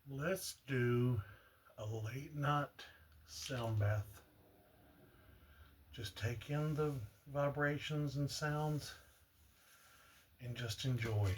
Let's do a late night sound bath. Just take in the vibrations and sounds and just enjoy.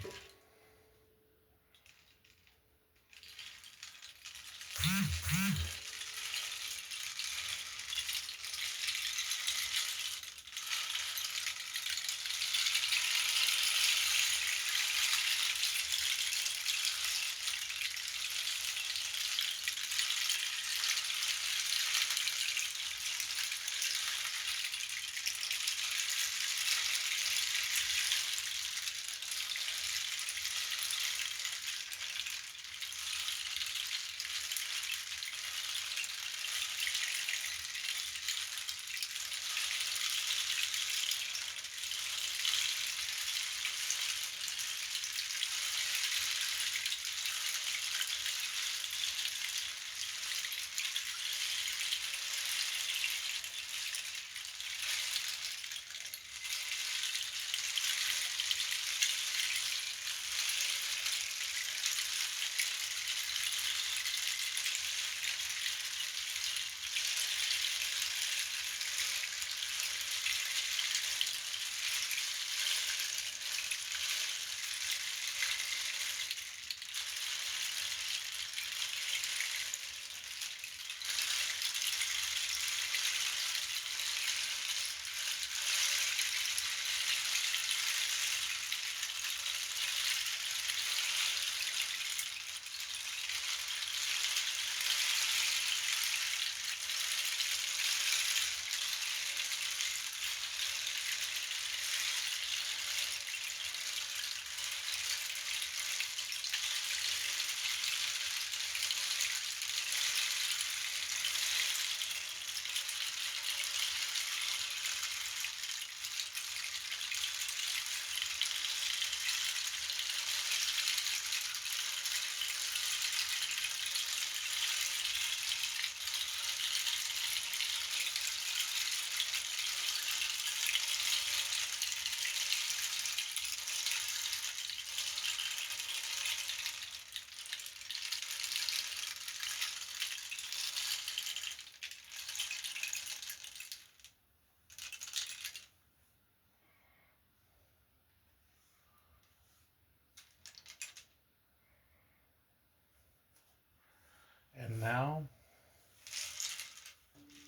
And now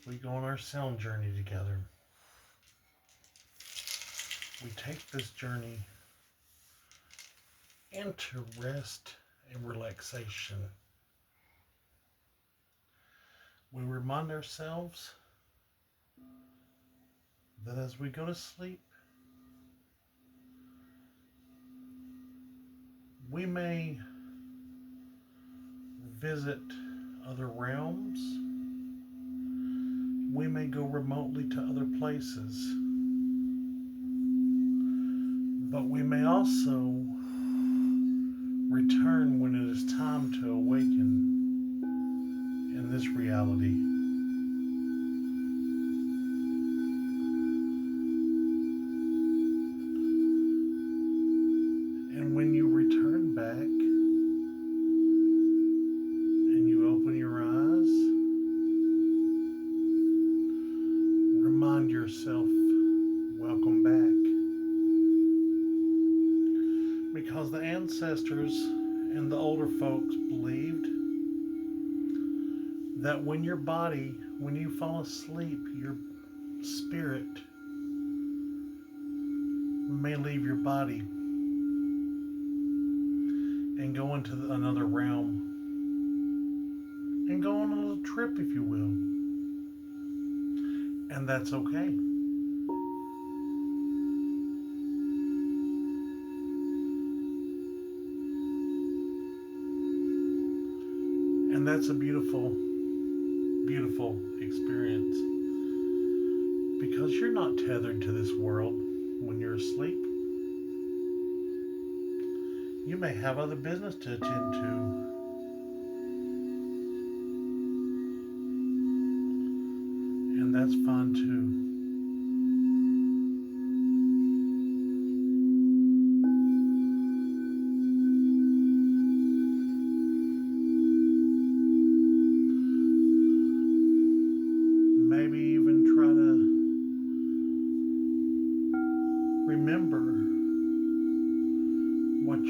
we go on our sound journey together. We take this journey into rest and relaxation. We remind ourselves that as we go to sleep, we may visit other realms. We may go remotely to other places. But we may also return when it is time to awaken in this reality. And when you return back and you open your eyes, remind yourself, welcome back. Because the ancestors and the older folks believed that when you fall asleep, your spirit may leave your body and go into another realm and go on a little trip, if you will. And that's okay. And that's a beautiful, beautiful experience because you're not tethered to this world when you're asleep. You may have other business to attend to, and that's fine too.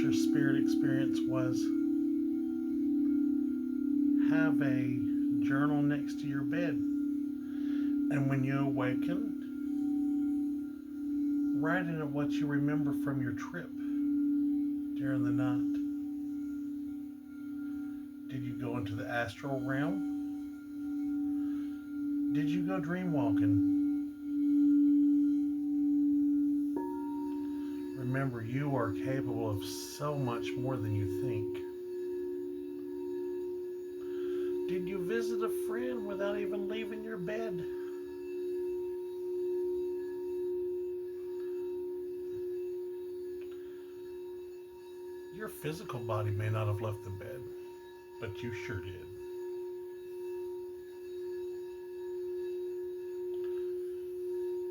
your spirit experience was, have a journal next to your bed. And when you awaken, write in it what you remember from your trip during the night. Did you go into the astral realm? Did you go dream walking? Remember, you are capable of so much more than you think. Did you visit a friend without even leaving your bed? Your physical body may not have left the bed, but you sure did.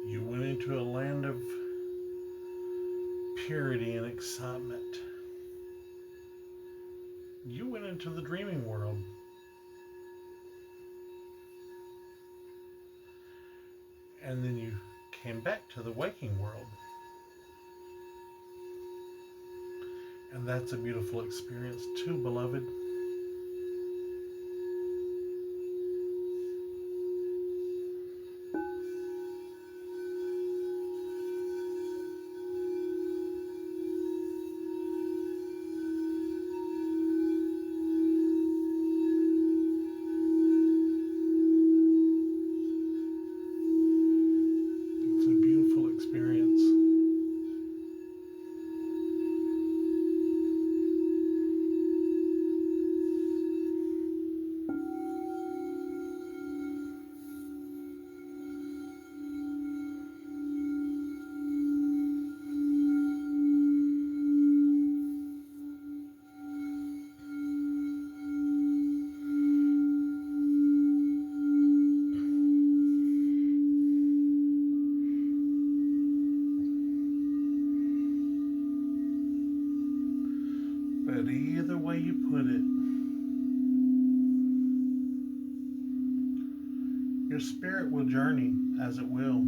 You went into a land of purity and excitement. You went into the dreaming world. And then you came back to the waking world. And that's a beautiful experience too, beloved. It's a beautiful experience. But either way you put it, your spirit will journey as it will.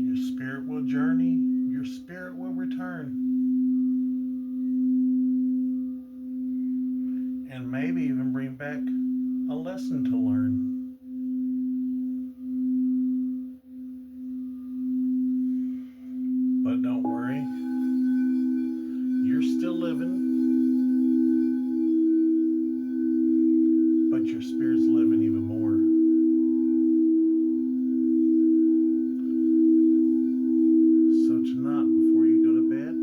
Your spirit will journey, your spirit will return. And maybe even bring back a lesson to learn. But don't worry, you're still living, but your spirit's living even more. So tonight, before you go to bed,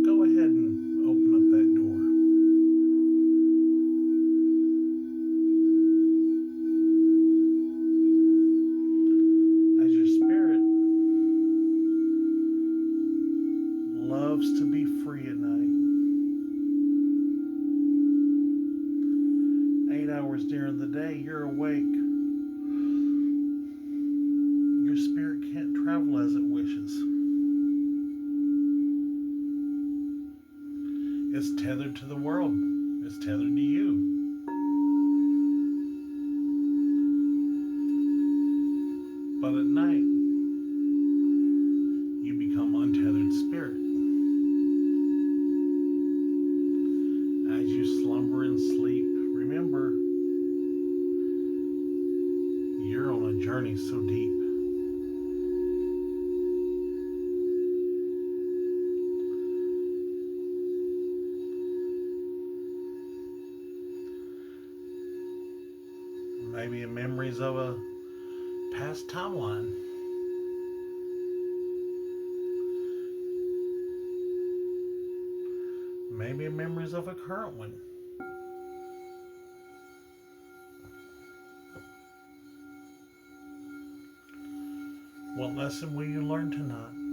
go ahead and open up that door. As your spirit loves to be free at night. 8 hours during the day, you're awake. Your spirit can't travel as it wishes. It's tethered to the world. It's tethered to you. But at night, you become untethered spirit. As you slumber and sleep, remember, you're on a journey so deep. Maybe in memories of a past timeline. Maybe in memories of a current one. What lesson will you learn tonight?